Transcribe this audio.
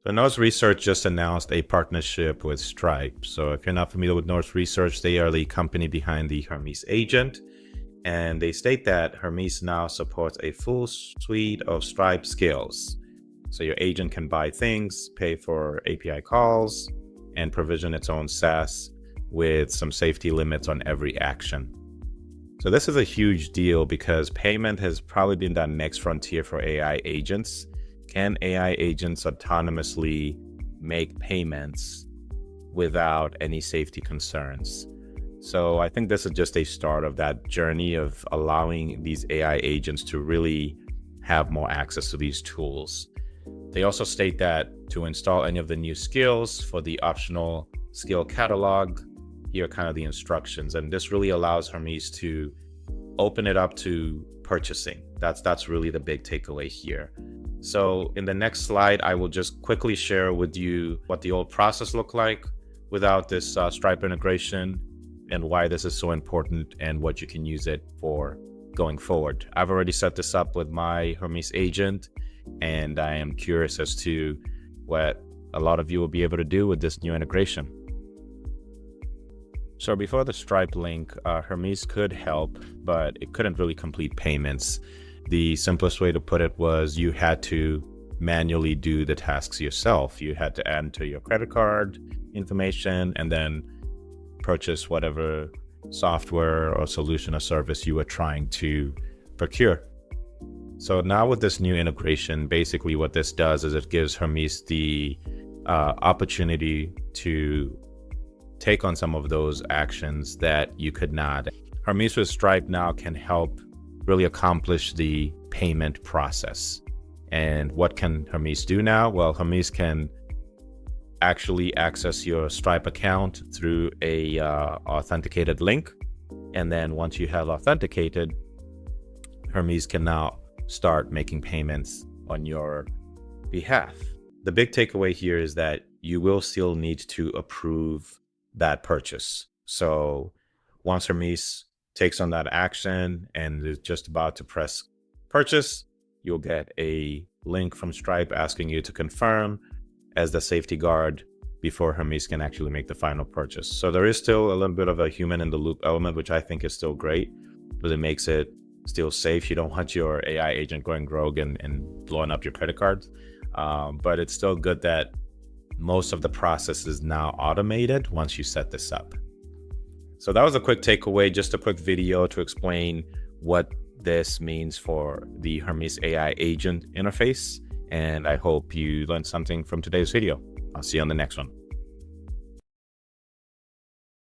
So North Research just announced a partnership with Stripe. So if you're not familiar with North Research, they are the company behind the Hermes agent. And they state that Hermes now supports a full suite of Stripe skills. So your agent can buy things, pay for API calls, and provision its own SaaS with some safety limits on every action. So this is a huge deal because payment has probably been that next frontier for AI agents. Can AI agents autonomously make payments without any safety concerns? So I think this is just a start of that journey of allowing these AI agents to really have more access to these tools. They also state that to install any of the new skills for the optional skill catalog, here are kind of the instructions. And this really allows Hermes to open it up to purchasing. That's really the big takeaway here. So in the next slide, I will just quickly share with you what the old process looked like without this Stripe integration and why this is so important and what you can use it for going forward. I've already set this up with my Hermes agent, and I am curious as to what a lot of you will be able to do with this new integration. So before the Stripe link, Hermes could help, but it couldn't really complete payments. The simplest way to put it was you had to manually do the tasks yourself. You had to enter your credit card information and then purchase whatever software or solution or service you were trying to procure. So now with this new integration, basically what this does is it gives Hermes the opportunity to take on some of those actions that you could not. Hermes with Stripe now can help really accomplish the payment process. And what can Hermes do now? Well, Hermes can actually access your Stripe account through a authenticated link. And then once you have authenticated, Hermes can now start making payments on your behalf. The big takeaway here is that you will still need to approve that purchase. So once Hermes takes on that action and is just about to press purchase, you'll get a link from Stripe asking you to confirm as the safety guard before Hermes can actually make the final purchase. So there is still a little bit of a human in the loop element, which I think is still great, because it makes it still safe. You don't want your AI agent going rogue and blowing up your credit cards. But it's still good that most of the process is now automated once you set this up. So that was a quick takeaway, just a quick video to explain what this means for the Hermes AI agent interface. And I hope you learned something from today's video. I'll see you on the next one.